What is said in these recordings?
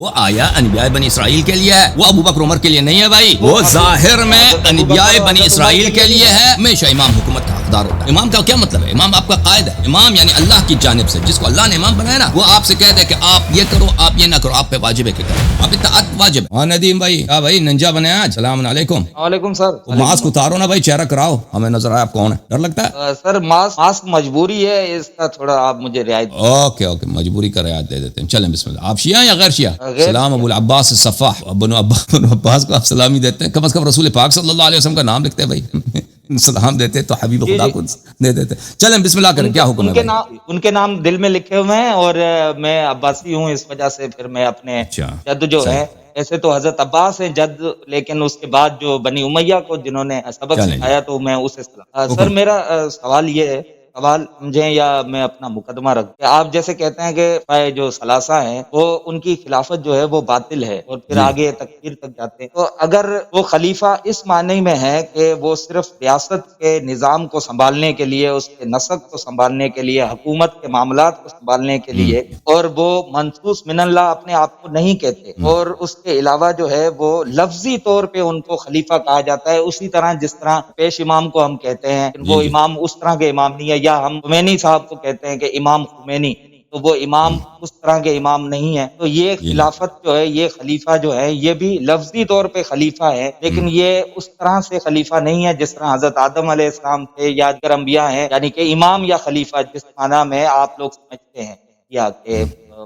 وہ آیا انبیاء بنی اسرائیل کے لیے ہے، وہ ابو بکر عمر کے لیے نہیں ہے بھائی، وہ ظاہر میں انبیاء بنی اسرائیل کے لیے ہے۔ ہمیشہ امام حکومت کا حقدار ہوتا ہے۔ امام کا کیا مطلب ہے؟ امام آپ کا قائد ہے۔ امام یعنی اللہ کی جانب سے، جس کو اللہ نے امام بنایا نا، وہ آپ سے کہہ دے کہ آپ یہ کرو، آپ یہ نہ کرو، آپ پہ واجب ہے کہ کرو، آپ اطاعت واجب ہے۔ ہاں ندیم بھائی، کیا بھائی ننجا بنے آج؟ السلام علیکم۔ وعلیکم سر۔ ماسک اتارو نا بھائی، چہرہ کراؤ، ہمیں نظر آیا آپ کون ہے، ڈر لگتا ہے؟ سر ماسک مجبوری ہے، اس کا تھوڑا آپ مجھے رعایت دیں۔ اوکے اوکے، مجبوری کا رعایت دے دیتے ہیں۔ چلیں بسم اللہ۔ آپ شیعہ یا غیر شیعہ؟ غیر سلام ابو العباس الصفاح، بنو عباس کو آپ سلامی دیتے ہیں، کم از کم رسول پاک صلی اللہ علیہ وسلم کا نام لکھتے ہیں بھائی، سلام دیتے تو حبیب خدا کو دے دیتے۔ چلیں بسم اللہ کریں، کیا حکم ہے؟ ان کے نام دل میں لکھے ہوئے ہیں، اور میں عباسی ہوں، اس وجہ سے پھر میں اپنے جد جو ہے، ایسے تو حضرت عباس ہیں جد، لیکن اس کے بعد جو بنی امیہ کو جنہوں نے سبق سکھایا تو میں اسے سلام۔ سر میرا سوال یہ ہے، سوال سمجھیں یا میں اپنا مقدمہ رکھ دوں، آپ جیسے کہتے ہیں کہ جو ثلاثہ ہیں وہ ان کی خلافت جو ہے وہ باطل ہے، اور پھر آگے تکفیر تک جاتے ہیں، تو اگر وہ خلیفہ اس معنی میں ہے کہ وہ صرف ریاست کے نظام کو سنبھالنے کے لیے، اس کے نسق کو سنبھالنے کے لیے، حکومت کے معاملات کو سنبھالنے کے لیے، اور وہ منصوص من اللہ اپنے آپ کو نہیں کہتے، اور اس کے علاوہ جو ہے وہ لفظی طور پہ ان کو خلیفہ کہا جاتا ہے، اسی طرح جس طرح پیش امام کو ہم کہتے ہیں وہ امام اس طرح کے امام نہیں ہے، یا ہم خمینی صاحب کو کہتے ہیں کہ امام خمینی، تو وہ امام اس طرح کے امام نہیں ہے، تو یہ خلافت جو ہے، یہ خلیفہ جو ہے، یہ بھی لفظی طور پہ خلیفہ ہے، لیکن یہ اس طرح سے خلیفہ نہیں ہے جس طرح حضرت آدم علیہ السلام تھے یا دیگر انبیاء ہیں، یعنی کہ امام یا خلیفہ جس معنی میں آپ لوگ سمجھتے ہیں، یا کہ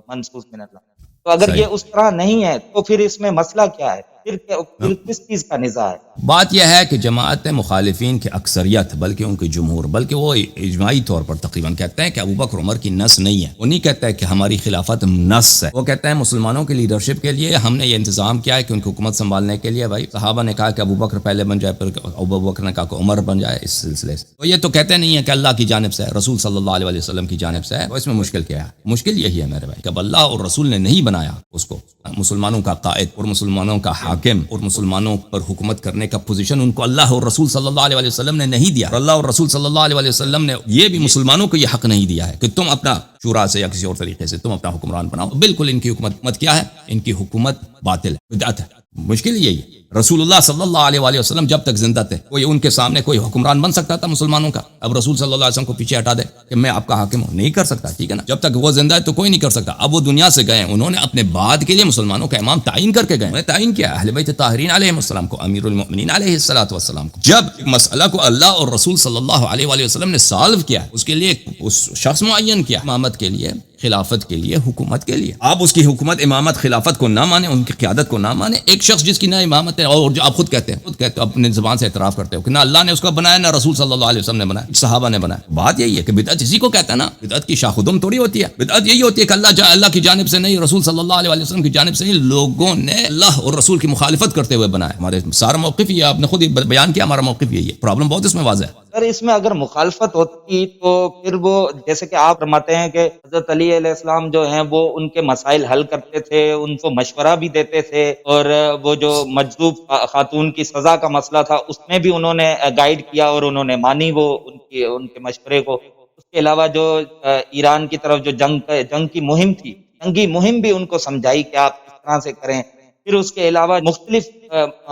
منصوص من اللہ۔ تو اگر یہ اس طرح نہیں ہے تو پھر اس میں مسئلہ کیا ہے؟ پھر کس چیز کا نزاع ہے؟ بات یہ ہے کہ جماعت مخالفین کی اکثریت، بلکہ ان کے جمہور، بلکہ وہ اجماعی طور پر تقریباً کہتے ہیں کہ ابو بکر عمر کی نس نہیں ہے، وہ نہیں کہتا ہے کہ ہماری خلافت نس ہے، وہ کہتا ہے مسلمانوں کی لیڈرشپ کے لیے ہم نے یہ انتظام کیا ہے کہ ان کی حکومت سنبھالنے کے لیے بھائی صحابہ نے کہا کہ ابو بکر پہلے بن جائے، پھر ابو بکر نے کہا کہ عمر بن جائے، اس سلسلے سے تو یہ تو کہتے نہیں ہے کہ اللہ کی جانب سے ہے، رسول صلی اللہ علیہ وسلم کی جانب سے ہے، تو اس میں مشکل کیا ہے؟ مشکل یہی ہے میرے بھائی کہ اللہ اور رسول نے نہیں بنایا اس کو مسلمانوں کا قائد اور مسلمانوں کا حاکم اور مسلمانوں پر حکومت کرنے کا پوزیشن ان کو اللہ اور رسول صلی اللہ علیہ وسلم نے نہیں دیا، اور اللہ اور رسول صلی اللہ علیہ وسلم نے یہ بھی مسلمانوں کو یہ حق نہیں دیا ہے کہ تم اپنا شورا سے یا کسی اور طریقے سے تم اپنا حکمران بناؤ۔ بالکل ان کی حکومت کیا ہے؟ ان کی حکومت باطل ہے، بدعت ہے۔ مشکل یہی ہے، رسول اللہ صلی اللہ علیہ وسلم جب تک زندہ تھے کوئی ان کے سامنے کوئی حکمران بن سکتا تھا مسلمانوں کا؟ اب رسول صلی اللہ علیہ وسلم کو پیچھے ہٹا دے کہ میں آپ کا حاکم ہوں، نہیں کر سکتا، ٹھیک ہے نا؟ جب تک وہ زندہ ہے تو کوئی نہیں کر سکتا۔ اب وہ دنیا سے گئے، انہوں نے اپنے بعد کے لیے مسلمانوں کا امام تعین کر کے گئے، انہوں نے تعین کیا اہل بیت طاہرین علیہ السلام کو، امیر المؤمنین علیہ السلام کو۔ جب مسئلہ کو اللہ اور رسول صلی اللہ علیہ وسلم نے سالو کیا، اس کے لیے اس شخص معین کیا، امامت کے لیے، خلافت کے لیے، حکومت کے لیے، آپ اس کی حکومت، امامت، خلافت کو نہ مانیں، ان کی قیادت کو نہ مانیں، ایک شخص جس کی نہ امامت ہے، اور جو آپ خود کہتے ہیں اپنے زبان سے اعتراف کرتے ہو کہ نہ اللہ نے اس کو بنایا، نہ رسول صلی اللہ علیہ وسلم نے بنایا، صحابہ نے بنایا۔ بات یہی ہے کہ بدعت اسی کو کہتا ہے نا، بدعت کی شاخ و دم تھوڑی ہوتی ہے، بدعت یہی ہوتی ہے کہ اللہ کی جانب سے نہیں، رسول صلی اللہ علیہ وسلم کی جانب سے نہیں، لوگوں نے اللہ اور رسول کی مخالفت کرتے ہوئے بنایا۔ ہمارے سارا موقف یہ آپ نے خود ہی بیان کیا، ہمارا موقف یہی ہے، پرابلم بہت اس میں واضح ہے۔ سر اس میں اگر مخالفت ہوتی تو پھر وہ جیسے کہ آپ فرماتے ہیں کہ حضرت علی علیہ السلام جو ہیں وہ ان کے مسائل حل کرتے تھے، ان کو مشورہ بھی دیتے تھے، اور وہ جو مجذوب خاتون کی سزا کا مسئلہ تھا اس میں بھی انہوں نے گائیڈ کیا اور انہوں نے مانی وہ ان کے مشورے کو۔ اس کے علاوہ جو ایران کی طرف جو جنگ کی مہم تھی، جنگی مہم بھی ان کو سمجھائی کہ آپ کس طرح سے کریں۔ پھر اس کے علاوہ مختلف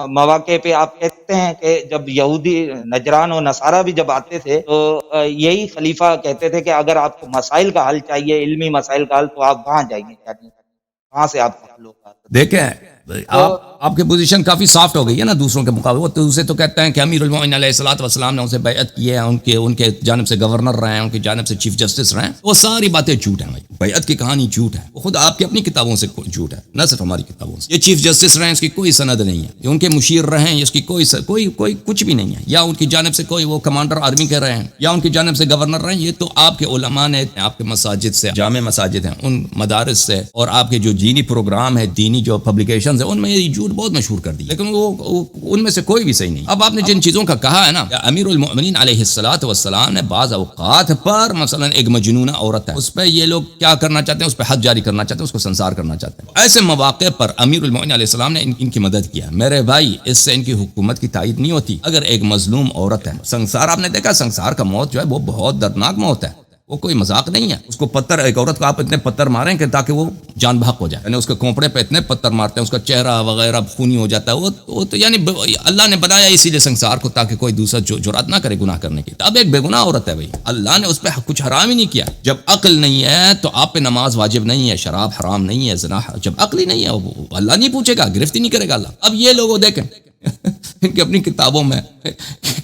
مواقع پہ آپ کہتے ہیں کہ جب یہودی نجران و نصارہ بھی جب آتے تھے تو یہی خلیفہ کہتے تھے کہ اگر آپ کو مسائل کا حل چاہیے، علمی مسائل کا حل، تو آپ وہاں جائیے، وہاں سے آپ کا حل ہوگا۔ دیکھیں آپ کی پوزیشن کافی سافٹ ہو گئی ہے نا دوسروں کے مقابلے، وہ دوسرے تو کہتے ہیں کہ امیر المومنین علیہ الصلوۃ والسلام نے ان سے بیعت کی ہے، ان کے جانب سے گورنر رہے ہیں، ان کی جانب سے چیف جسٹس رہے ہیں، وہ ساری باتیں جھوٹ ہیں بھائی، بیعت کی کہانی جھوٹ ہے، وہ خود آپ کی اپنی کتابوں سے جھوٹ ہے، نہ صرف ہماری کتابوں سے۔ یہ چیف جسٹس رہے ہیں، اس کی کوئی سند نہیں ہے، یہ ان کے مشیر رہے ہیں، اس کی کوئی کچھ بھی نہیں ہے، یا ان کی جانب سے کوئی وہ کمانڈر آرمی کے رہے ہیں، یا ان کی جانب سے گورنر رہے ہیں، یہ تو آپ کے علماء نے آپ کے مساجد سے، جامع مساجد ہیں ان مدارس سے، اور آپ کے جو دینی پروگرام ہے، دینی جو پبلیکیشنز ہیں، ان میں یہ جھوٹ بہت مشہور کر دی، لیکن وہ ان میں سے کوئی بھی صحیح نہیں۔ اب آپ نے جن چیزوں کا کہا ہے نا، امیر المؤمنین علیہ الصلوۃ والسلام نے بعض اوقات پر مثلا ایک مجنونہ عورت ہے، اس پہ یہ لوگ کیا کرنا چاہتے ہیں، اس پہ حد جاری کرنا چاہتے ہیں، اس کو سنسار کرنا چاہتے ہیں، ایسے مواقع پر امیر المؤمنین علیہ السلام نے ان کی مدد کیا۔ میرے بھائی اس سے ان کی حکومت کی تائید نہیں ہوتی۔ اگر ایک مظلوم عورت ہے، سنسار آپ نے دیکھا، سنسار کا موت جو ہے وہ بہت دردناک موت ہے، وہ کوئی مذاق نہیں ہے. اس کو پتھر، ایک عورت کو آپ اتنے پتھر ماریں کہ تاکہ وہ جان بحق ہو جائے، یعنی اس کے کھوپڑے پہ اتنے پتھر مارتے ہیں اس کا چہرہ وغیرہ خونی ہو جاتا ہے. وہ تو یعنی اللہ نے بنایا اسی لیے سنسار کو تاکہ کوئی دوسرا جرات نہ کرے گناہ کرنے کی. اب ایک بے گناہ عورت ہے بھائی، اللہ نے اس پہ کچھ حرام ہی نہیں کیا. جب عقل نہیں ہے تو آپ پہ نماز واجب نہیں ہے، شراب حرام نہیں ہے، زنا جب عقل ہی نہیں ہے اللہ نہیں پوچھے گا، گرفت ہی نہیں کرے گا اللہ. اب یہ لوگوں دیکھیں ان کی اپنی کتابوں میں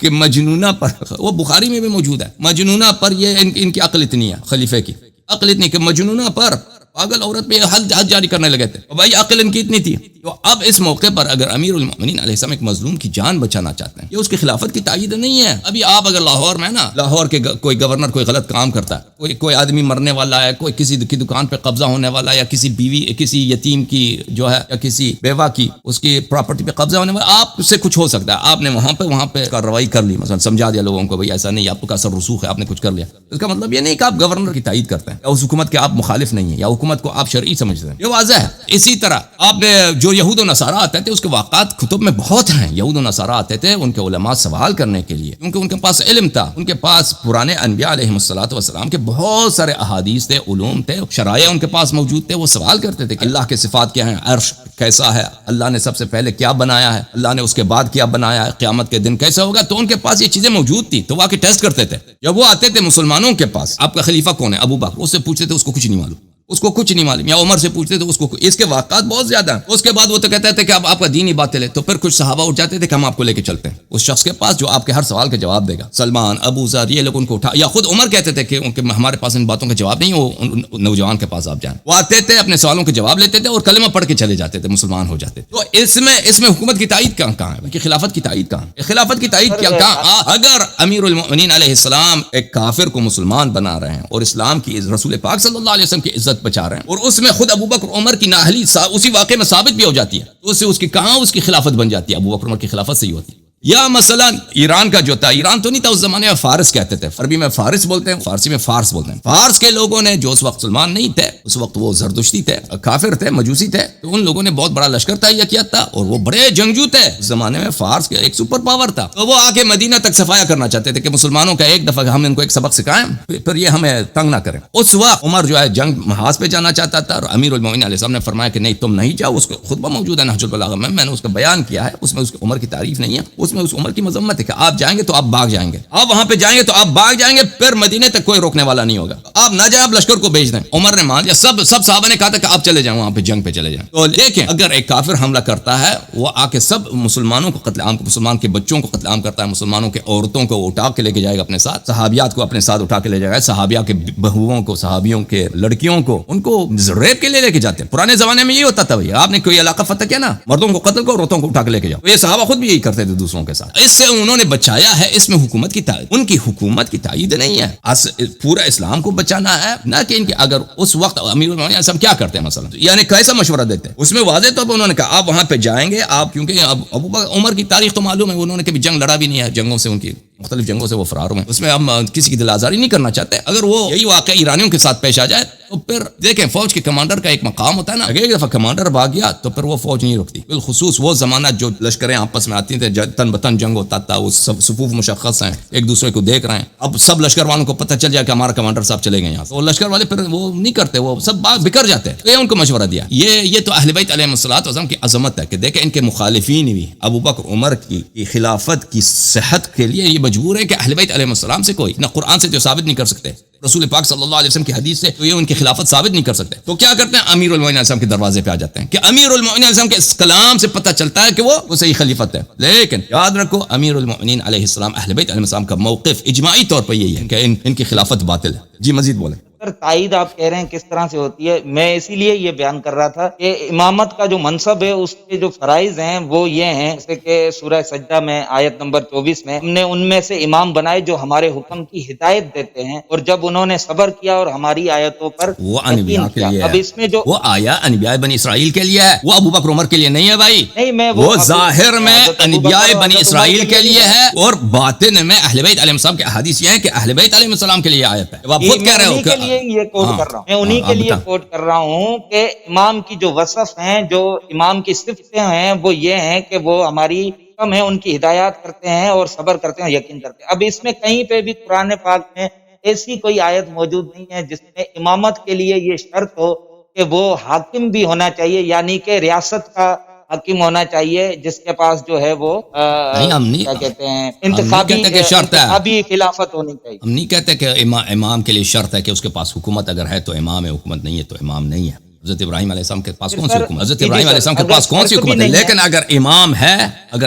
کہ مجنونہ پر، وہ بخاری میں بھی موجود ہے، مجنونہ پر یہ ان کی عقل اتنی ہے، خلیفے کی عقل اتنی کہ مجنونہ پر پاگل عورت پہ حد جاری کرنے لگے تھے. بھائی عقل ان کی اتنی تھی. تو اب اس موقع پر اگر امیر المؤمنین علیہ السلام ایک مظلوم کی جان بچانا چاہتے ہیں، یہ اس کی خلافت کی تائید نہیں ہے. ابھی آپ اگر لاہور میں نا، لاہور کے کوئی گورنر کوئی غلط کام کرتا ہے، کوئی آدمی مرنے والا ہے، کوئی کسی کی دکان پہ قبضہ ہونے والا ہے، یا کسی بیوی کسی یتیم کی جو ہے یا کسی بیوہ کی اس کی پراپرٹی پہ قبضہ ہونے والا، آپ سے کچھ ہو سکتا ہے. آپ نے وہاں پہ کارروائی کر لی، مثلا سمجھا دیا لوگوں کو بھائی ایسا نہیں، آپ کا اثر رسوخ ہے، آپ نے کچھ کر لیا. اس کا مطلب یہ نہیں کہ آپ گورنر کی تائید کرتے ہیں یا اس حکومت کے آپ مخالف نہیں ہیں یا حکومت کو آپ شرعی سمجھتے ہیں. یہ واضح ہے. اسی طرح آپ نے جو یہود و نصارہ آتے تھے، اس کے واقعات کتب میں بہت ہیں. یہود و نصارہ آتے تھے ان کے علماء سوال کرنے کے لیے، کیونکہ ان کے پاس علم تھا، ان کے پاس پرانے انبیاء علیہ الصلوۃ والسلام کے بہت سارے احادیث تھے، علوم تھے، شرائع ان کے پاس موجود تھے. وہ سوال کرتے تھے کہ اللہ کے صفات کیا ہیں، عرش کیسا ہے، اللہ نے سب سے پہلے کیا بنایا ہے، اللہ نے اس کے بعد کیا بنایا ہے، قیامت کے دن کیسا ہوگا. تو ان کے پاس یہ چیزیں موجود تھی، تو وہ آ کے ٹیسٹ کرتے تھے. جب وہ آتے تھے مسلمانوں کے پاس، آپ کا خلیفہ کون ہے، ابو بکر، اس سے پوچھتے تھے، اس کو کچھ نہیں معلوم، اس کو کچھ نہیں معلوم. یا عمر سے پوچھتے تھے، اس کو اس کے واقعات بہت زیادہ ہیں. اس کے بعد وہ تو کہتے تھے کہ اب آپ کا دین ہی باطل ہے. تو پھر کچھ صحابہ اٹھ جاتے تھے کہ ہم آپ کو لے کے چلتے ہیں اس شخص کے پاس جو آپ کے ہر سوال کا جواب دے گا. سلمان، ابو ذر، یہ لوگ ان کو اٹھا، یا خود عمر کہتے تھے کہ ہمارے پاس ان باتوں کا جواب نہیں، وہ نوجوان کے پاس آپ جائیں. وہ آتے تھے، اپنے سوالوں کے جواب لیتے تھے اور کلمہ پڑھ کے چلے جاتے تھے، مسلمان ہو جاتے تھے. تو اس میں حکومت کی تائید کہاں ہے کہ خلافت کی تائید کہاں ہے؟ خلافت کی تائید کہاں؟ اگر امیر المؤمنین علیہ السلام ایک کافر کو مسلمان بنا رہے ہیں اور اسلام کی رسول پاک صلی اللہ علیہ وسلم کی عزت بچا رہے ہیں، اور اس میں خود ابو بکر عمر کی نااہلی اسی واقعے میں ثابت بھی ہو جاتی ہے، تو اس سے اس کی کہاں اس کی خلافت بن جاتی ہے؟ ابو بکر عمر کی خلافت سے ہی ہوتی ہے. یا مثلا ایران کا جو تھا، ایران تو نہیں تھا اس زمانے میں، فارس کہتے تھے، عربی میں فارس بولتے ہیں، فارسی میں فارس بولتے ہیں. فارس کے لوگوں نے جو اس وقت مسلمان نہیں تھے، اس وقت وہ زردشتی تھے، کافر تھے، مجوسی تھے، تو ان لوگوں نے بہت بڑا لشکر تہیہ کیا تھا اور وہ بڑے جنگجو تھے. اس زمانے میں فارس کے ایک سپر پاور تھا. تو وہ آ کے مدینہ تک صفایا کرنا چاہتے تھے کہ مسلمانوں کا ایک دفعہ ہم ان کو ایک سبق سکھائیں، پھر یہ ہمیں تنگ نہ کریں. اس وقت عمر جو ہے جنگ محاذ پہ جانا چاہتا تھا، اور امیر المؤمنین علیہ السلام نے فرمایا کہ نہیں تم نہیں جاؤ. اس کا خطبہ موجود ہے نہج البلاغہ میں نے اس کا بیان کیا ہے. اس میں اس عمر کی تعریف نہیں ہے، اس میں اس عمر کی مذمت ہے کہ آپ جائیں گے تو آپ بھاگ جائیں گے، آپ وہاں پہ جائیں گے تو آپ بھاگ جائیں گے، پھر مدینے تک کوئی روکنے والا نہیں ہوگا. آپ نہ جائیں، آپ لشکر کو بھیج دیں. عمر نے مان لیا. سب صحابہ نے کہا تھا کہ آپ چلے جائیں، وہاں پہ جنگ پہ چلے جائیں. تو دیکھیں اگر ایک کافر حملہ کرتا ہے، وہ آ کے سب مسلمانوں کو قتل عام، مسلمان کے بچوں کو قتل عام کرتا ہے، مسلمانوں کے عورتوں کو اٹھا کے لے کے جائے گا اپنے ساتھ، صحابیات کو اپنے ساتھ اٹھا کے لے جائے گا، صحابیہ کے بہوؤں کو، صحابیوں کے لڑکیوں کو، ان کو ریپ کے لیے لے کے جاتے ہیں. پرانے زمانے میں یہ ہوتا تھا بھائی، آپ نے کوئی علاقہ فتح کیا نا، مردوں کو قتل کرو، عورتوں کو اٹھا کے لے کے جاؤ. یہ صحابہ خود بھی یہی کرتے تھے دوسروں کے ساتھ. اس سے انہوں نے بچایا ہے. اس میں حکومت کی تائید، ان کی حکومت کی تائید نہیں ہے. پورا اسلام کو بچانا ہے، نہ کہ ان کے اگر اس وقت امیر المؤمنین سب کیا کرتے ہیں مثلا، یعنی کیسا مشورہ دیتے ہیں. اس میں واضح طور پر انہوں نے کہا آپ وہاں پہ جائیں گے، آپ کیونکہ ابو بکر عمر کی تاریخ تو معلوم ہے، انہوں نے کبھی جنگ لڑا بھی نہیں ہے، جنگوں سے ان کی مختلف جنگوں سے وہ فرار ہوئے. اس میں ہم کسی کی دل آزاری نہیں کرنا چاہتے. اگر وہ یہی واقعہ ایرانیوں کے ساتھ پیش آ جائے تو پھر دیکھیں فوج کے کمانڈر کا ایک مقام ہوتا ہے نا، اگر ایک دفعہ کمانڈر بھاگ گیا تو پھر وہ فوج نہیں رکتی. بالخصوص وہ زمانہ جو لشکریں آپس میں آتی تھے، تن بتن جنگ ہوتا تھا، وہ سب صفوف مشخص ہیں، ایک دوسرے کو دیکھ رہے ہیں. اب سب لشکر والوں کو پتہ چل جائے کہ ہمارا کمانڈر صاحب چلے گئے یہاں، تو لشکر والے پھر وہ نہیں کرتے، وہ سب بکھر جاتے ہیں. تو یہ ان کو مشورہ دیا. یہ تو اہل بیت علیہ الصلوۃ والسلام کی عظمت ہے کہ دیکھیں ان کے مخالفین بھی ابو بکر عمر کی خلافت کی صحت کے لیے یہ مجبور ہے کہ اہل بیت علیہ السلام سے کوئی نہ قرآن سے جو ثابت نہیں کر سکتے، رسول پاک صلی اللہ علیہ وسلم کی حدیث سے تو یہ ان کی خلافت ثابت نہیں کر سکتے. تو کیا کرتے ہیں، امیر المؤمنین علیہ السلام کے دروازے پہ آ جاتے ہیں کہ امیر المؤمنین علیہ السلام کے اس کلام سے پتہ چلتا ہے کہ وہ صحیح خلیفت ہے. لیکن یاد رکھو امیر المؤمنین علیہ السلام اہل بیت علیہ السلام کا موقف اجماعی طور پر یہی ہے کہ ان کی خلافت باطل ہے. جی مزید بولیں. سر تائید آپ کہہ رہے ہیں کس طرح سے ہوتی ہے، میں اسی لیے یہ بیان کر رہا تھا کہ امامت کا جو منصب ہے اس کے جو فرائض ہیں وہ یہ ہیں، جیسے کہ سورہ سجدہ میں آیت نمبر 24 میں ہم نے ان میں سے امام بنائے جو ہمارے حکم کی ہدایت دیتے ہیں اور جب انہوں نے صبر کیا اور ہماری آیتوں پر وہ انبیاء کے لیے. اب اس میں جو وہ آیا انبیاء بنی اسرائیل کے لیے ہے، وہ ابو بکر عمر کے لیے نہیں ہے بھائی. نہیں، میں وہ ظاہر میں انبیاء بنی اسرائیل کے لیے ہے اور باطن میں اہل بیت علیہ السلام کے احادیث یہ ہیں کہ اہل بیت علیہ السلام کے لیے آیت ہے. آپ خود کہہ رہے ہو کہ یہ کوٹ کر رہا ہوں، میں انہی کے لیے کوٹ کر رہا ہوں کہ امام کی جو وصف ہیں، جو امام کی صفتیں ہیں وہ یہ ہیں کہ وہ ہماری حکم ہے، ان کی ہدایات کرتے ہیں اور صبر کرتے ہیں، یقین کرتے ہیں. اب اس میں کہیں پہ بھی قرآن پاک میں ایسی کوئی آیت موجود نہیں ہے جس میں امامت کے لیے یہ شرط ہو کہ وہ حاکم بھی ہونا چاہیے، یعنی کہ ریاست کا حاکم ہونا چاہیے جس کے پاس جو ہے وہ نہیں، کیا کہتے ہیں ہم نہیں کہتے کہ شرط ہے، انتخابی خلافت ہونی چاہیے. ہم نہیں کہتے کہ امام کے لیے شرط ہے کہ اس کے پاس حکومت اگر ہے تو امام ہے، حکومت نہیں ہے تو امام نہیں ہے. حضرت ابراہیم علیہ السلام کے پاس کون سی حکومت؟ حضرت ابراہیم علیہ السلام کے پاس کون سی حکومت ہے؟ لیکن اگر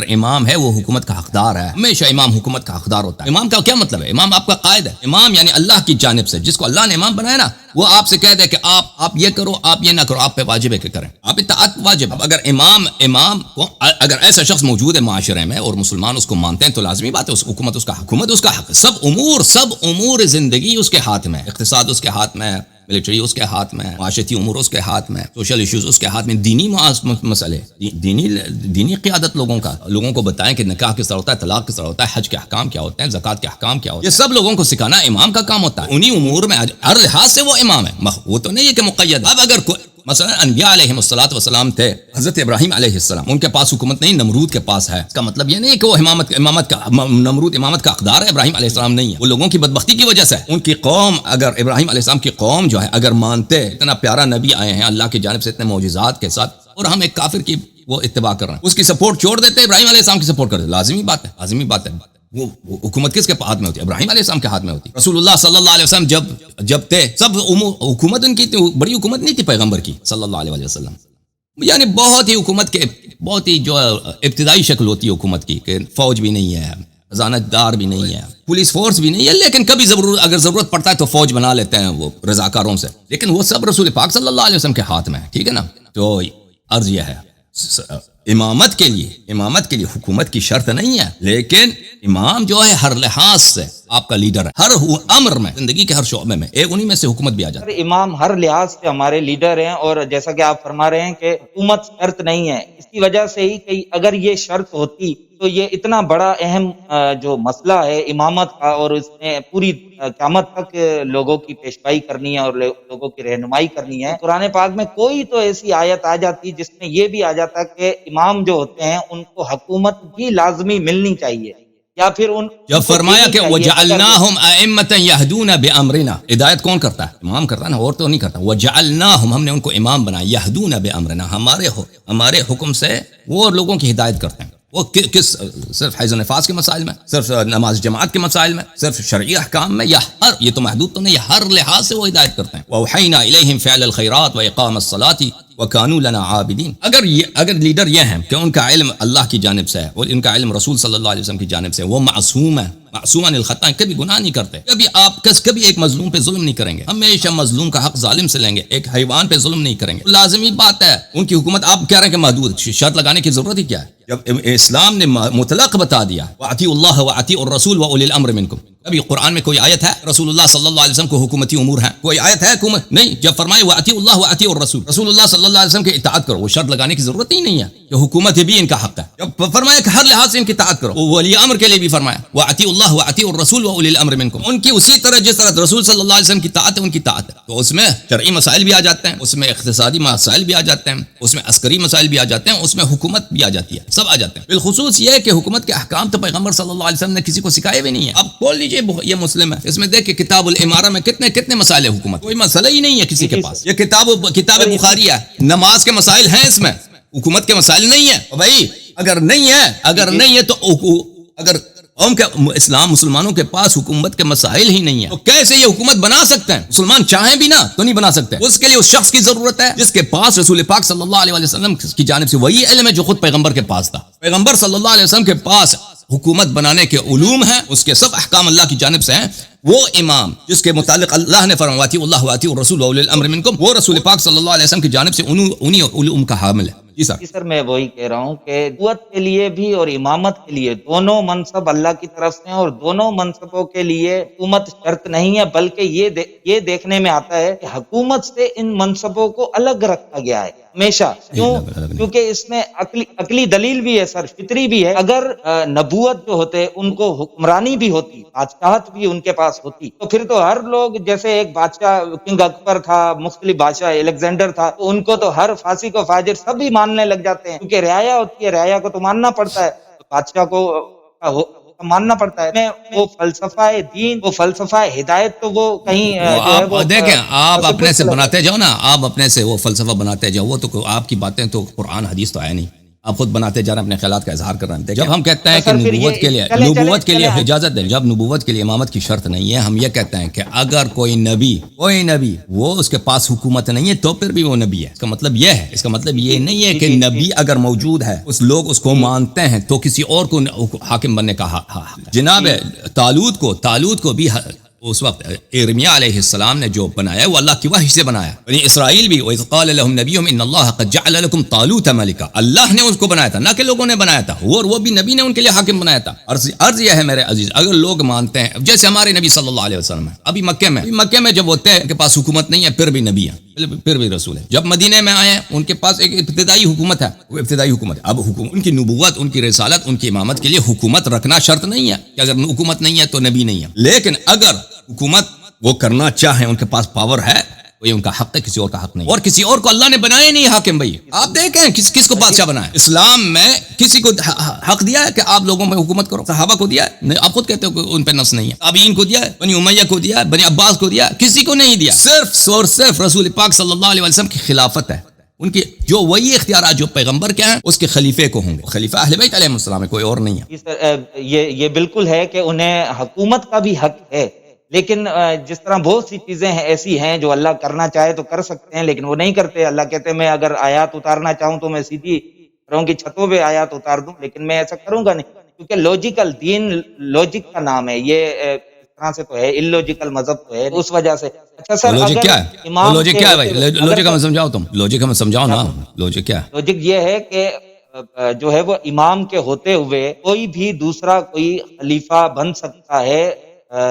امام ہے وہ حکومت کا حقدار ہے. ہمیشہ امام حکومت کا حقدار ہوتا ہے. امام کا کیا مطلب ہے؟ امام آپ کا قائد ہے. امام یعنی اللہ کی جانب سے جس کو اللہ نے امام بنایا نا، وہ آپ سے کہہ دے کہ آپ یہ کرو، آپ یہ نہ کرو، آپ پہ واجب ہے کہ کریں، آپ اطاعت واجب. اب اگر امام کو اگر ایسا شخص موجود ہے معاشرے میں اور مسلمان اس کو مانتے ہیں تو لازمی بات ہے اس حکومت اس کا حق ہے. سب امور زندگی اس کے ہاتھ میں، اقتصاد اس کے ہاتھ میں، ملٹری اس کے ہاتھ میں، معاشرتی امور اس کے ہاتھ میں، سوشل ایشوز اس کے ہاتھ میں، دینی مسئلے، دینی قیادت لوگوں کو بتائیں کہ نکاح کس طرح ہوتا ہے، طلاق کس طرح ہوتا ہے، حج کے احکام کیا ہوتے ہیں، زکوٰۃ کے احکام کیا ہوتے ہیں، یہ سب لوگوں کو سکھانا امام کا کام ہوتا ہے. انہی امور میں ہر لحاظ سے وہ امام ہے، وہ تو نہیں ہے کہ مقید. اب اگر مثلا انبیاء علیہ السلام تھے، حضرت ابراہیم علیہ السلام، ان کے پاس حکومت نہیں، نمرود کے پاس ہے. اس کا مطلب یہ نہیں کہ وہ نمرود امامت کا حقدار ہے، ابراہیم علیہ السلام نہیں ہے. وہ لوگوں کی بدبختی کی وجہ سے ان کی قوم، اگر ابراہیم علیہ السلام کی قوم جو ہے اگر مانتے، اتنا پیارا نبی آئے ہیں اللہ کی جانب سے اتنے معجزات کے ساتھ، اور ہم ایک کافر کی وہ اتباع کر رہے ہیں، اس کی سپورٹ چھوڑ دیتے، ابراہیم علیہ السلام کی سپورٹ کر دیتے، لازمی بات ہے. وہ حکومت کس کے ہاتھ میں ہوتی ہے؟ ابراہیم علیہ السلام کے ہاتھ میں ہوتی ہے. رسول اللہ صلی اللہ علیہ وسلم جب تھے، سب حکومت ان کی بڑی حکومت نہیں تھی پیغمبر کی صلی اللہ علیہ وسلم، یعنی بہت ہی جو ابتدائی شکل ہوتی ہے حکومت کی، کہ فوج بھی نہیں ہے، خزانہ دار بھی نہیں ہے، پولیس فورس بھی نہیں ہے، لیکن کبھی اگر ضرورت پڑتا ہے تو فوج بنا لیتے ہیں وہ رضاکاروں سے، لیکن وہ سب رسول پاک صلی اللہ علیہ وسلم کے ہاتھ میں ہے. ٹھیک ہے نا؟ تو عرض یہ ہے، امامت کے لیے حکومت کی شرط نہیں ہے، لیکن امام جو ہے ہر لحاظ سے آپ کا لیڈر ہے، ہر امر میں، زندگی کے ہر شعبے میں ایک انہی میں سے حکومت بھی آ جاتی ہے. امام ہر لحاظ سے ہمارے لیڈر ہیں، اور جیسا کہ آپ فرما رہے ہیں کہ حکومت شرط نہیں ہے، اس کی وجہ سے ہی کہ اگر یہ شرط ہوتی تو یہ اتنا بڑا اہم جو مسئلہ ہے امامت کا، اور اس میں پوری قیامت تک لوگوں کی پیشوائی کرنی ہے اور لوگوں کی رہنمائی کرنی ہے. قرآن پاک میں کوئی تو ایسی آیت آ جاتی جس میں یہ بھی آ جاتا کہ امام جو ہوتے ہیں ان کو حکومت بھی لازمی ملنی چاہیے، یا پھر جب فرمایا کہ وَجَعَلْنَاهُمْ أَئِمَّةً يَهْدُونَ بِأَمْرِنَا، ہدایت کون کرتا ہے؟ امام کرتا ہے نا، اور تو نہیں کرتا. وَجَعَلْنَاهُمْ، ہم نے ان کو امام بنایا، يَهْدُونَ بِأَمْرِنَا، ہمارے حکم سے وہ لوگوں کی ہدایت کرتے ہیں. وہ صرف حیض و نفاس کے مسائل میں، صرف نماز جماعت کے مسائل میں، صرف شرعی احکام میں، یا یہ تو محدود تو نہیں، ہر لحاظ سے وہ ہدایت کرتے ہیں. وَأَوْحَيْنَا إِلَيْهِمْ فِعْلَ الْخَيْرَاتِ وَإِقَامَ الصَّلَاةِ وَكَانُوا لَنَا عَابِدِينَ. اگر لیڈر یہ ہیں کہ ان کا علم اللہ کی جانب سے ہے اور ان کا علم رسول صلی اللہ علیہ وسلم کی جانب سے، وہ معصوم ہے، معصوم عن الخطا، کبھی گناہ نہیں کرتے، کبھی ایک مظلوم پہ ظلم نہیں کریں گے، ہمیشہ مظلوم کا حق ظالم سے لیں گے، ایک حیوان پہ ظلم نہیں کریں گے. لازمی بات ہے ان کی حکومت. آپ کہہ رہے ہیں کہ محدود، شرط لگانے کی ضرورت ہی کیا ہے جب اسلام نے مطلق بتا دیا وَأَطِيعُوا اللَّهَ وَأَطِيعُوا الرَّسُولَ وَأُولِي الْأَمْرِ مِنْكُمْ. ابھی قرآن میں کوئی آیت ہے رسول اللہ صلی اللہ علیہ وسلم کو حکومتی امور ہیں؟ کوئی آیت ہے حکومت؟ نہیں. جب فرمائے وَأَطِيعُوا اللَّهَ وَأَطِيعُوا الرَّسُولَ، رسول اللہ صلی اللہ علیہ وسلم کی اطاعت کرو، وہ شرط لگانے کی ضرورت ہی نہیں ہے کہ حکومت بھی ان کا حق ہے. جب فرمایا کہ ہر لحاظ سے ان کی اطاعت کرو، ولی امر کے لیے بھی فرمایا وَأَطِيعُوا اللَّهَ وَأَطِيعُوا الرَّسُولَ وَأُولِي الْأَمْرِ مِنْكُمْ. ان کی اسی طرح جس طرح رسول صلی اللہ علیہ وسلم کی اطاعت ہے، ان کی اطاعت ہے، تو اس میں شرعی مسائل بھی آ جاتے ہیں، اس میں اقتصادی مسائل بھی آ جاتے ہیں، اس میں عسکری مسائل بھی آ جاتے ہیں، اس میں حکومت بھی آ جاتی ہے، سب آ جاتے ہیں. بالخصوص یہ کہ حکومت کے احکام تو پیغمبر صلی اللہ علیہ وسلم نے کسی کو سکھائے بھی نہیں ہے. اب کھول لیجئے یہ مسلم ہے، اس میں دیکھ کہ کتاب الامارہ میں کتنے مسائل ہیں. حکومت کوئی مسئلہ ہی نہیں ہے کسی کے پاس. یہ کتاب بخاری ہے، نماز کے مسائل ہیں اس میں، حکومت کے مسائل نہیں ہیں. بھائی اگر نہیں ہے تو اگر قوم کے اسلام مسلمانوں کے پاس حکومت کے مسائل ہی نہیں ہے تو کیسے یہ حکومت بنا سکتے ہیں؟ مسلمان چاہیں بھی نا تو نہیں بنا سکتے. اس کے لیے اس شخص کی ضرورت ہے جس کے پاس رسول پاک صلی اللہ علیہ وسلم کی جانب سے وہی علم ہے جو خود پیغمبر کے پاس تھا. پیغمبر صلی اللہ علیہ وسلم کے پاس حکومت بنانے کے علوم ہیں، اس کے سب احکام اللہ کی جانب سے ہیں. وہ امام جس کے متعلق اللہ نے فرمایا وَأَطِيعُوا اللَّهَ وَأَطِيعُوا الرَّسُولَ وَأُولِي الْأَمْرِ مِنْكُمْ، وہ رسول پاک صلی اللہ علیہ وسلم کی جانب سے انہی علوم کا حامل ہے. جی سر میں وہی کہہ رہا ہوں کہ قوت کے لیے بھی اور امامت کے لیے دونوں منصب اللہ کی طرف سے ہیں، اور دونوں منصبوں کے لیے حکومت شرط نہیں ہے، بلکہ یہ دیکھنے میں آتا ہے کہ حکومت سے ان منصبوں کو الگ رکھا گیا ہے ہمیشہ. کیونکہ اس میں عقلی دلیل بھی ہے سر، فطری بھی ہے. اگر نبوت جو ہوتے ان کو حکمرانی بھی ہوتی، بادشاہت بھی ان کے پاس ہوتی، تو پھر تو ہر لوگ جیسے ایک بادشاہ کنگ اکبر تھا، مختلف بادشاہ الیگزینڈر تھا، تو ان کو تو ہر فاسق و فاجر سبھی ماننے لگ جاتے ہیں، کیونکہ رعایا ہوتی ہے، رعایا کو تو ماننا پڑتا ہے. بادشاہ کو ماننا پڑتا ہے. میں وہ فلسفہ دین، وہ فلسفہ ہدایت تو وہ کہیں جو ہے وہ دیکھیں آپ اپنے سے بناتے جاؤ نا، آپ اپنے سے وہ فلسفہ بناتے جاؤ. وہ تو آپ کی باتیں تو قرآن حدیث تو آیا نہیں، آپ خود بناتے جا رہے ہیں، اپنے خیالات کا اظہار کر رہے ہیں. جب ہم کہتے ہیں کہ نبوت کے لیے اجازت دیں، جب نبوت کے لیے امامت کی شرط نہیں ہے، ہم یہ کہتے ہیں کہ اگر کوئی نبی وہ اس کے پاس حکومت نہیں ہے تو پھر بھی وہ نبی ہے. اس کا مطلب یہ ہے، اس کا مطلب یہ نہیں ہے کہ نبی اگر موجود ہے، اس لوگ اس کو مانتے ہیں تو کسی اور کو حاکم بننے کا حق. جناب طالوت کو بھی اس وقت ارمیا علیہ السلام نے جو بنایا وہ اللہ کی وحی سے بنایا. بنی اسرائیل بھی وَإِذْ قَالَ لَهُمْ نَبِيُّهُمْ إِنَّ اللَّهَ قَدْ جَعَلَ لَكُمْ طَالُوتَ مَلِكًا، اللہ نے اس کو بنایا تھا، نہ کہ لوگوں نے بنایا تھا، اور وہ بھی نبی نے ان کے لیے حاکم بنایا تھا. عرض یہ ہے میرے عزیز، اگر لوگ مانتے ہیں جیسے ہمارے نبی صلی اللہ علیہ وسلم ہے، ابھی مکے میں جب ہوتے ہیں ان کے پاس حکومت نہیں ہے پھر بھی نبی ہے، پھر بھی رسول ہے. جب مدینے میں آئے ان کے پاس ایک ابتدائی حکومت ہے، وہ ابتدائی حکومت ہے. اب ان کی نبوت، ان کی رسالت، ان کی امامت کے لیے حکومت رکھنا شرط نہیں ہے کہ اگر حکومت نہیں ہے تو نبی نہیں ہے. لیکن اگر حکومت وہ کرنا چاہیں، ان کے پاس پاور ہے، وہ ان کا حق ہے، کسی اور کا حق نہیں. اور کسی اور کو اللہ نے بنایا نہیں حاکم. بھائی آپ دیکھیں کس کو بادشاہ بنایا. اسلام میں کسی کو حق دیا ہے کہ آپ لوگوں میں حکومت کرو؟ صحابہ کو دیا ہے؟ آپ خود کہتے ہو کہ ان پہ نص نہیں ہے. تابعین کو دیا ہے، بنی امیہ کو دیا ہے، بنی عباس کو دیا ہے، کسی کو نہیں دیا. صرف رسول پاک صلی اللہ علیہ وسلم کی خلافت ہے. ان کی جو وہی اختیارات جو پیغمبر کے ہیں اس کے خلیفے کو ہوں گے. خلیفہ اہل بیت علیہ السلام ہے، کوئی اور نہیں ہے. یہ بالکل ہے کہ انہیں حکومت کا بھی حق ہے، لیکن جس طرح بہت سی چیزیں ایسی ہیں جو اللہ کرنا چاہے تو کر سکتے ہیں لیکن وہ نہیں کرتے. اللہ کہتے ہیں میں اگر آیات اتارنا چاہوں تو میں سیدھی رہوں کی چھتوں پہ آیات اتار دوں، لیکن میں ایسا کروں گا نہیں، کیونکہ لوجیکل دین لوجک کا نام ہے. یہ اس طرح سے تو ہے الوجیکل مذہب تو ہے، اس وجہ سے. اچھا سر، لوجک کیا ہے؟ لوجک کیا ہے بھائی؟ لوجک ہمیں سمجھاؤ، تم لوجک ہمیں سمجھاؤ نا. لوجک کیا ہے؟ لوجک یہ ہے کہ جو ہے وہ امام کے ہوتے ہوئے کوئی بھی دوسرا کوئی خلیفہ بن سکتا ہے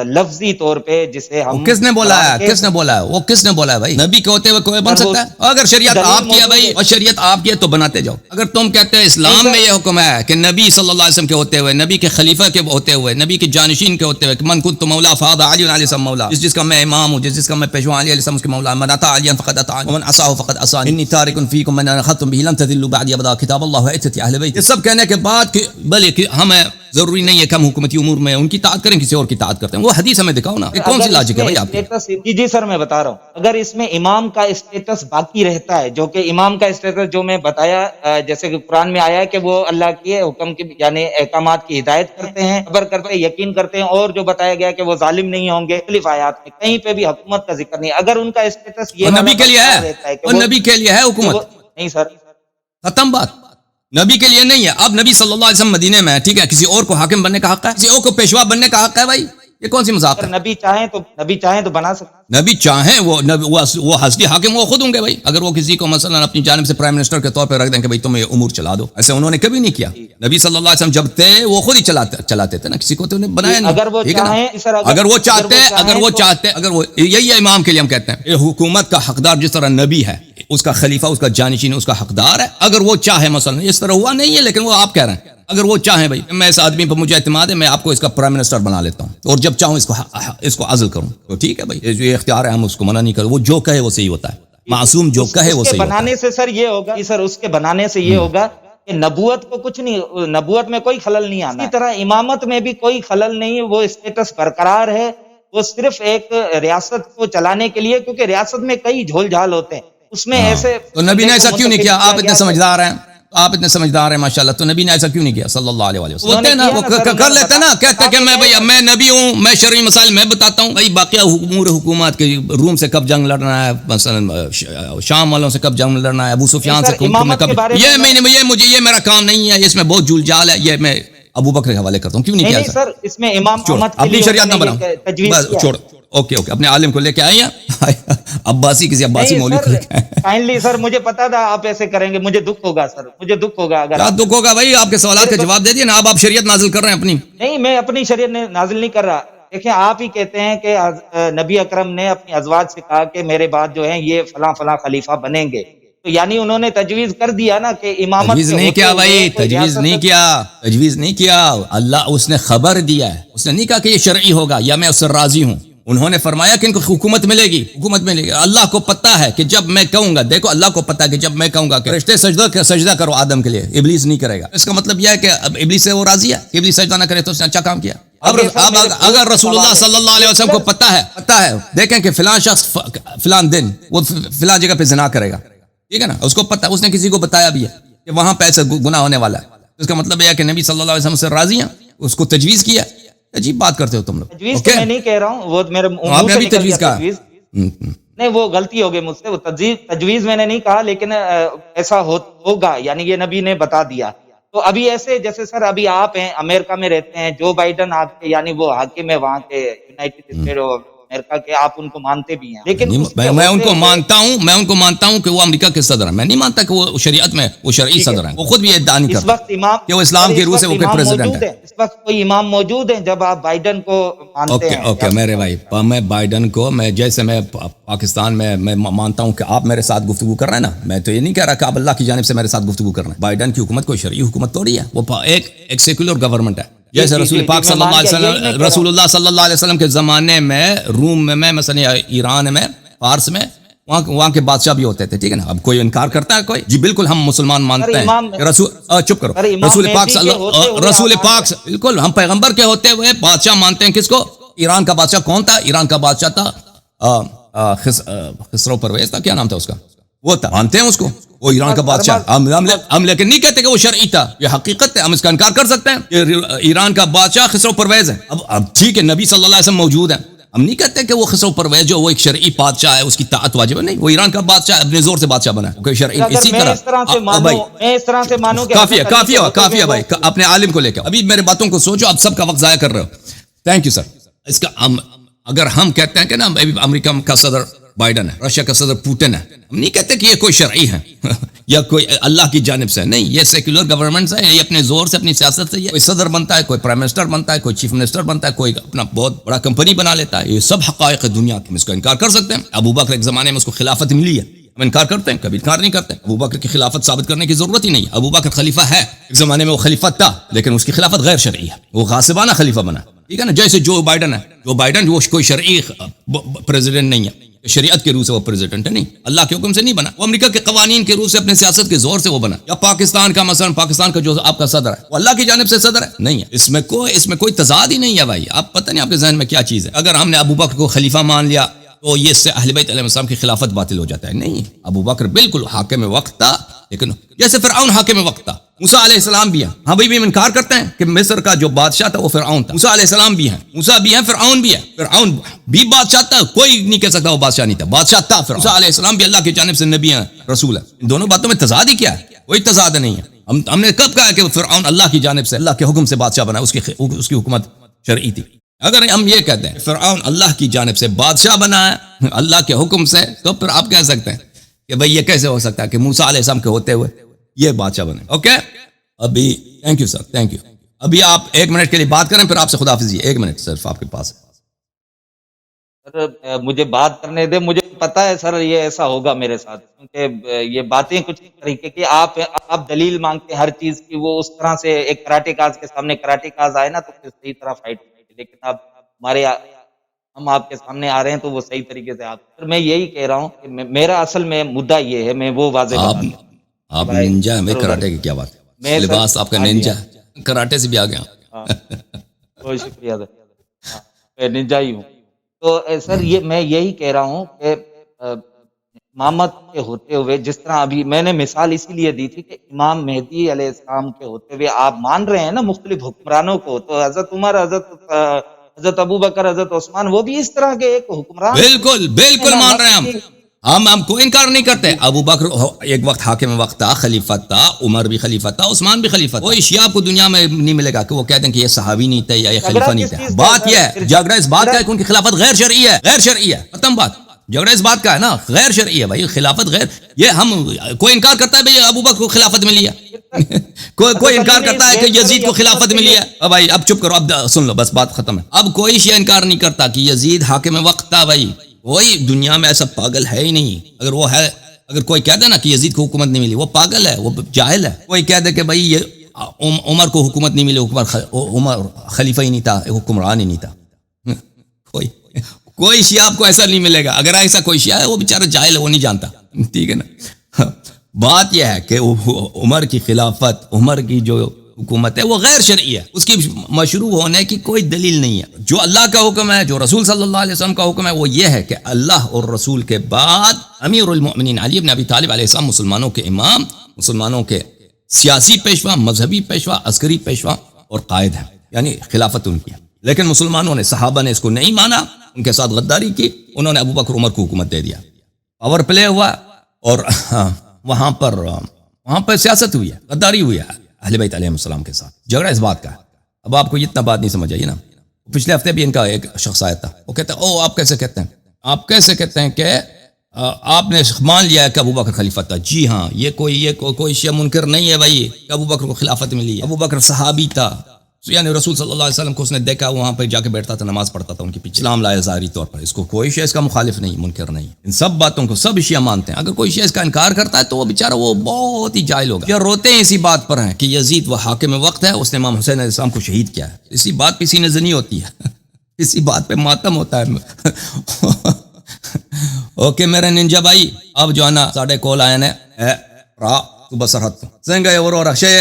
لفظی طور پہ، جسے ہم کس نے بولا ہے؟ کس نے بولا ہے؟ وہ کس نے بولا ہے بھائی؟ نبی کے ہوتے ہوئے کوئی بن سکتا ہے؟ اگر شریعت آپ کی ہے بھائی، اور شریعت آپ کی ہے تو بناتے جاؤ. اگر تم کہتے ہیں اسلام میں یہ حکم ہے کہ نبی صلی اللہ علیہ وسلم کے ہوتے ہوئے، نبی کے خلیفہ کے ہوتے ہوئے، نبی کے جانشین کے ہوتے ہوئے، من کنت مولا فهذا علی علیہ السلام مولا، جس کا میں امام ہوں، جس کا میں پیشوا علی علیہ السلام کے مولا، من اطاع علی فقد اطاعني ومن عصاه فقد عصاني انی تارک فیکم من اخذتم به لن تضلوا بعدی ابدا کتاب اللہ وعترتی اہل بیت. یہ سب کہنے کے بعد کہ بھلے کہ ہمیں ضروری نہیں ہے کہ ہم حکومتی امور میں ان کی اطاعت کریں، کسی اور کی اطاعت کرتے ہیں. وہ حدیث ہمیں دکھاؤ نا، کون سی لاجک ہے بھائی آپ کی؟ جی سر، میں بتا رہا ہوں. اگر اس میں امام کا اسٹیٹس باقی رہتا ہے، جو کہ امام کا اسٹیٹس جو میں بتایا، جیسے کہ قرآن میں آیا ہے کہ وہ اللہ کے حکم کی یعنی احکامات کی ہدایت کرتے ہیں، صبر کرتے ہیں، یقین کرتے ہیں، اور جو بتایا گیا کہ وہ ظالم نہیں ہوں گے. مختلف آیات میں کہیں پہ بھی حکومت کا ذکر نہیں. اگر ان کا اسٹیٹس یہ نبی کے لیے ہے، وہ نبی کے لیے ہے حکومت. نہیں سر، ختم بات. نبی کے لیے نہیں ہے. اب نبی صلی اللہ علیہ وسلم مدینے میں، ٹھیک ہے، کسی اور کو حاکم بننے کا حق ہے، کسی اور کو پیشوا بننے کا حق ہے بھائی. یہ کون سی مذاق ہے؟ نبی چاہیں تو بنا سکتے. نبی چاہیں وہ حسبی حاکم وہ خود ہوں گے بھائی. اگر وہ کسی کو مثلا اپنی جانب سے پرائم منسٹر کے طور پہ رکھ دیں کہ بھائی تم یہ امور چلا دو، ایسے انہوں نے کبھی نہیں کیا. نبی صلی اللہ علیہ وسلم جب تھے وہ خود ہی چلاتے تھے نا، کسی کو تو انہیں بنایا نہیں. اگر وہ چاہتے یہی امام کے لیے ہم کہتے ہیں حکومت کا حقدار جس طرح نبی ہے، اس کا خلیفہ، اس کا جانشین، اس کا حقدار ہے. اگر وہ چاہے، مثلا اس طرح ہوا نہیں ہے لیکن وہ آپ کہہ رہے ہیں، اگر وہ چاہیں بھائی میں اس آدمی پر مجھے اعتماد ہے، میں آپ کو اس کا پرائم منسٹر بنا لیتا ہوں اور جب چاہوں اس کو عزل کروں، تو ٹھیک ہے بھائی، یہ اختیار ہے، ہم اس کو منع نہیں کریں. وہ جو کہے وہ صحیح ہوتا ہے. معصوم جو کہے وہ صحیح ہوتا ہے. بنانے سے سر یہ ہوگا سر، اس کے بنانے سے یہ ہوگا کہ نبوت کو کچھ نہیں، نبوت میں کوئی خلل نہیں آنا. اسی طرح امامت میں بھی کوئی خلل نہیں، وہ اسٹیٹس برقرار ہے. وہ صرف ایک ریاست کو چلانے کے لیے، کیونکہ ریاست میں کئی جھول جھال ہوتے ہیں، اس میں ایسے. تو نبی نے ایسا کیوں نہیں کیا؟ آپ اتنے سمجھدار ہیں، آپ اتنے سمجھدار ہیں ماشاءاللہ، تو نبی نے ایسا کیوں نہیں کیا صلی اللہ علیہ وسلم؟ ہوتے نا وہ کر لیتے نا، کہتے کہ میں نبی ہوں، میں شرعی مسائل میں بتاتا ہوں بھائی. باقی امور حکومت کے، روم سے کب جنگ لڑنا ہے، مثلا شام والوں سے کب جنگ لڑنا ہے، ابو سفیان سے کب، یہ میرا کام نہیں ہے، اس میں بہت جھول جال ہے، یہ میں ابو بکر کے حوالے کرتا ہوں. کیوں نہیں کیا سر؟ اس میں امام اپنی شریعت نہ بناؤ، چھوڑ. اوکے اپنے عالم کو لے کے آئے ہیں، کسی عباسی مولوی کو لے کے آئے. کائنڈلی سر، مجھے پتا تھا آپ ایسے کریں گے، مجھے دکھ ہوگا سر، مجھے دکھ ہوگا. اگر کیا دکھ ہوگا بھائی؟ آپ کے سوالات کا جواب دے دیے نا. آپ شریعت نازل کر رہے ہیں اپنی. نہیں، میں اپنی شریعت نازل نہیں کر رہا. دیکھیں، آپ ہی کہتے ہیں کہ نبی اکرم نے اپنی ازواج سے کہا کہ میرے بعد جو ہیں یہ فلاں فلاں خلیفہ بنیں گے، تو یعنی انہوں نے تجویز کر دیا نا کہ امامت. تجویز نہیں کیا بھائی، تجویز نہیں کیا. اللہ اس نے خبر دیا ہے، اس نے نہیں کہا کہ یہ شرعی ہوگا یا میں اس سے راضی ہوں. انہوں نے فرمایا کہ ان کو حکومت ملے گی، حکومت ملے گی. اللہ کو پتہ ہے کہ جب میں کہوں گا، دیکھو اللہ کو پتہ ہے کہ جب میں کہوں گا کہ فرشتے سجدہ کرو آدم کے لیے، ابلیس نہیں کرے گا. اس کا مطلب یہ ہے کہ اب ابلیس سے وہ راضی ہے کہ ابلیس سجدہ نہ کرے تو اس نے اچھا کام کیا. اب اگر رسول اللہ صلی اللہ علیہ وسلم کو پتہ ہے دیکھیں کہ فلاں شخص فلاں دن وہ فلاں جگہ پہ زنا کرے گا، ٹھیک ہے نا، اس کو پتہ، اس نے کسی کو بتایا بھی ہے کہ وہاں پہ ایسا گناہ ہونے والا ہے، اس کا مطلب یہ ہے کہ نبی صلی اللہ علیہ وسلم سے راضی ہیں، اس کو تجویز کیا. عجیب بات کرتے ہو تم لوگ. تجویز میں نہیں کہہ رہا ہوں، وہ میرے آپ نے بھی تجویز کہا. نہیں، وہ غلطی ہو گئی مجھ سے، وہ تجویز میں نے نہیں کہا، لیکن ایسا ہوگا، یعنی یہ نبی نے بتا دیا. تو ابھی ایسے جیسے سر ابھی آپ ہیں امریکہ میں رہتے ہیں، جو بائیڈن آپ کے یعنی وہ حاکم ہے وہاں کے یونائٹڈ اسٹیٹ آف امریکہ کے، آپ ان کو مانتے بھی ہیں، لیکن میں ان کو مانتا ہوں کہ وہ امریکہ کے صدر ہیں. میں نہیں مانتا کہ وہ شریعت میں وہ شرعی صدر ہیں. وہ خود بھی یہ ادعا نہیں کرتے کہ وہ اسلام کی روح سے وہ کوئی پریزیڈنٹ ہے. اس وقت کوئی امام موجود ہیں جب آپ بائیڈن کو مانتے ہیں؟ اوکے میرے بھائی، میں بائیڈن کو جیسے میں پاکستان میں مانتا ہوں کہ آپ میرے ساتھ گفتگو کر رہے ہیں نا، میں تو یہ نہیں کہہ رہا کہ آپ اللہ کی جانب سے میرے ساتھ گفتگو کر رہے ہیں. بائیڈن کی حکومت کوئی شرعی حکومت تھوڑی ہے، وہ ایک سیکولر گورنمنٹ ہے. جیسے رسول پاک صلی اللہ علیہ وسلم کے زمانے میں روم میں مثلا ایران میں فارس میں وہاں کے بادشاہ بھی ہوتے تھے، ٹھیک ہے نا. اب کوئی انکار کرتا ہے کوئی؟ جی بالکل ہم مسلمان مانتے ہیں چپ کرو. رسول پاک بالکل ہم پیغمبر کے ہوتے ہوئے بادشاہ مانتے ہیں. کس کو؟ ایران کا بادشاہ کون تھا؟ ایران کا بادشاہ تھا خسرو پرویز تھا، کیا نام تھا اس کا؟ وہ تھا، مانتے ہیں اس کو، وہ ایران کا بادشاہ. ہم لیکن نہیں کہتے کہ وہ شرعی تھا، یہ حقیقت ہے، ہم اس کا انکار کر سکتے ہیں کہ ایران کا بادشاہ خسرو پرویز ہے. اب ٹھیک ہے نبی صلی اللہ علیہ وسلم موجود ہیں، ہم نہیں کہتے کہ وہ خسرو پرویز جو وہ ایک شرعی بادشاہ ہے اس کی طاعت واجب ہے، نہیں، وہ ایران کا بادشاہ اپنے زور سے بادشاہ بنا ہے شرعی. اسی طرح کافی ہے بھائی، اپنے عالم کو لے کے ابھی میرے باتوں کو سوچو، آپ سب کا وقت ضائع کر رہے ہو. Thank you sir. اس کا اگر ہم کہتے ہیں کہ نا امریکہ کا صدر بائیڈن ہے، رشیا کا صدر پوٹن ہے، ہم نہیں کہتے کہ یہ کوئی شرعی ہے یا کوئی اللہ کی جانب سے، نہیں، یہ سیکولر گورنمنٹس ہے، یہ اپنے زور سے اپنی سیاست سے کوئی صدر بنتا ہے، کوئی پرائم منسٹر بنتا ہے، کوئی چیف منسٹر بنتا ہے، کوئی اپنا بہت بڑا کمپنی بنا لیتا ہے. یہ سب حقائق دنیا کے، ہم اس کو انکار کر سکتے ہیں. ابو بکر ایک زمانے میں اس کو خلافت ملی ہے، ہم انکار کرتے ہیں؟ کبھی انکار نہیں کرتے. ابو بکر کی خلافت ثابت کرنے کی ضرورت ہی نہیں ہے. ابو بکر خلیفہ ہے، ایک زمانے میں وہ خلیفہ تھا لیکن اس کی خلافت غیر شرعی ہے، وہ غاصبانہ خلیفہ بنا، ٹھیک ہے نا. جیسے جو بائیڈن ہے، جو بائیڈن وہ کوئی شرعی پریزیڈنٹ نہیں ہے، شریعت کے روح سے وہ پریزیڈنٹ ہے، نہیں، اللہ کے حکم سے نہیں بنا، وہ امریکہ کے قوانین کے روح سے اپنے سیاست کے زور سے وہ بنا. یا پاکستان کا مثلا پاکستان کا جو آپ کا صدر ہے وہ اللہ کی جانب سے صدر ہے، نہیں ہے. اس میں کوئی تضاد ہی نہیں ہے بھائی. آپ پتہ نہیں آپ کے ذہن میں کیا چیز ہے. اگر ہم نے ابو بکر کو خلیفہ مان لیا تو یہ اس سے اہل بیت علیہ السلام کی خلافت باطل ہو جاتا ہے. نہیں، ابو بکر بالکل حاکم وقت تھا، لیکن جیسے فرعون حاکم وقت تھا، موسیٰ علیہ السلام بھی ہیں. ہاں بھائی، بھی ہم انکار کرتے ہیں کہ مصر کا جو بادشاہ تھا وہ فرعون تھا. موسیٰ علیہ السلام بھی ہیں، موسیٰ بھی ہیں، فرعون بھی ہے. فرعون بھی بادشاہ تھا، کوئی نہیں کہہ سکتا وہ بادشاہ نہیں تھا، بادشاہ تھا. موسیٰ علیہ السلام بھی اللہ کی جانب سے نبی ہیں، رسول ہیں. ان دونوں باتوں میں تضاد ہی کیا ہے؟ کوئی تضاد نہیں ہے. ہم نے کب کہا کہ فرعون اللہ کی جانب سے اللہ کے حکم سے بادشاہ بنا، اس کی حکومت شرعی تھی؟ اگر ہم یہ کہتے ہیں فرعون اللہ کی جانب سے بادشاہ بنا ہے اللہ کے حکم سے، تو پھر آپ کہہ سکتے ہیں کہ بھئی یہ کیسے ہو سکتا ہے کہ موسیٰ علیہ السلام کے ہوتے ہوئے یہ بادشاہ بنے. اوکے، ابھی thank you sir, thank you. ابھی آپ 1 منٹ کے لیے بات کریں، پھر آپ سے خداحافظی. 1 منٹ صرف آپ کے پاس. سر مجھے بات کرنے دے، مجھے پتا ہے سر یہ ایسا ہوگا میرے ساتھ، کیونکہ یہ باتیں کچھ طریقے کی آپ دلیل مانگتے ہیں ہر چیز کی، وہ اس طرح سے ایک کراٹے کاز کے سامنے کراٹے کاز آئے نا تو پھر صحیح طرح فائٹ ہوگی. لیکن اب ہم آپ کے سامنے آ رہے ہیں تو وہ صحیح طریقے سے آپ. میں یہی کہہ رہا ہوں کہ میرا اصل میں مدعا یہ ہے، میں وہ واضح بتا دوں. آپ نینجا ہے، میں کراٹے کی کیا بات ہے، لباس آپ کا نینجا، کراٹے سے بھی آ گیا. بہت شکریہ سر، میں نینجا ہی ہوں. تو سر میں یہی کہہ رہا ہوں کہ امامت کے ہوتے ہوئے، جس طرح ابھی میں نے مثال اسی لیے دی تھی کہ امام مہدی علیہ السلام کے ہوتے ہوئے آپ مان رہے ہیں نا مختلف حکمرانوں کو، تو حضرت عمر، حضرت ابو بکر، حضرت عثمان، وہ بھی اس طرح کے ایک حکمران. بالکل مان رہے ہیں ہم کوئی انکار نہیں کرتے. ابو بکر ایک وقت حاکم وقت تھا، خلیفہ تھا، عمر بھی خلیفہ تھا، عثمان بھی خلیفہ تھا. کوئی شیعہ آپ کو دنیا میں نہیں ملے گا کہ وہ کہتے ہیں کہ یہ صحابی نہیں تھے یا یہ خلیفہ نہیں تھے. بات یہ ہے، جھگڑا اس بات کا ہے کہ ان کی خلافت غیر شرعی ہے، غیر شرعی ہے، ختم بات. جھگڑا اس بات کا ہے نا، غیر شرعی ہے بھائی، خلافت غیر. یہ ہم کوئی انکار کرتا ہے بھائی ابو بکر کو خلافت ملی ہے، کوئی انکار کرتا ہے کہ یزید کو خلافت ملی ہے. بھائی اب چپ کرو، اب سن لو، بس بات ختم ہے. اب کوئی شیعہ انکار نہیں کرتا کہ یزید حاکم وقت تھا. بھائی کوئی دنیا میں ایسا پاگل ہے ہی نہیں. اگر وہ ہے، اگر کوئی کہہ دے نا کہ یزید کو حکومت نہیں ملی، وہ پاگل ہے، وہ جاہل ہے. کوئی کہہ دے کہ بھائی یہ عمر کو حکومت نہیں ملی، عمر خلیفہ ہی نہیں تھا، حکمران ہی نہیں تھا. کوئی شیعہ آپ کو ایسا نہیں ملے گا. اگر ایسا کوئی شیعہ ہے وہ بیچارہ جاہل ہے, وہ نہیں جانتا, ٹھیک ہے نا. بات یہ ہے کہ عمر کی خلافت, عمر کی جو حکومت ہے وہ غیر شرعی ہے, اس کی مشروع ہونے کی کوئی دلیل نہیں ہے. جو اللہ کا حکم ہے, جو رسول صلی اللہ علیہ وسلم کا حکم ہے, وہ یہ ہے کہ اللہ اور رسول کے بعد امیر المؤمنین علی بن ابی طالب علیہ السلام مسلمانوں کے امام, مسلمانوں کے سیاسی پیشوا, مذہبی پیشوا, عسکری پیشوا اور قائد ہیں, یعنی خلافت ان کی ہے. لیکن مسلمانوں نے, صحابہ نے اس کو نہیں مانا, ان کے ساتھ غداری کی, انہوں نے ابو بکر عمر کو حکومت دے دیا. پاور پلے ہوا اور وہاں پر سیاست ہوئی ہے, غداری ہوئی ہے اہل بیت علیہ السلام کے ساتھ. جھگڑا اس بات کا ہے. اب آپ کو اتنا بات نہیں سمجھ آئی نا. پچھلے ہفتے بھی ان کا ایک شخص آیا تھا, وہ کہتا ہے آپ کیسے کہتے ہیں کہ آپ نے مان لیا ہے کہ ابو بکر خلیفہ تھا. جی ہاں, یہ کوئی شیعہ منکر نہیں ہے بھائی کہ ابو بکر کو خلافت ملی ہے. ابو بکر صحابی تھا, یعنی رسول صلی اللہ علیہ وسلم کو اس نے دیکھا, وہاں پہ جا کے بیٹھتا تھا, نماز پڑھتا تھا ان کے پیچھے, اسلام لایا ظاہری طور پر. اس کو کوئی شیعہ اس کا مخالف نہیں, منکر نہیں. ان سب باتوں کو سب شیعہ مانتے ہیں. اگر کوئی شیعہ اس کا انکار کرتا ہے تو وہ بیچارہ وہ بہت ہی جاہل ہوگا. یہ روتے ہیں اسی بات پر ہیں کہ یزید وہ حاکم وقت ہے, اس نے امام حسین علیہ السلام کو شہید کیا ہے. اسی بات پہ سینہ زنی ہوتی ہے, اسی بات پہ ماتم ہوتا ہے. اوکے میرے ننجا بھائی, اب جو ہے نا ساڑھے کول آئے نے را تو بسرحت سنگے اور شے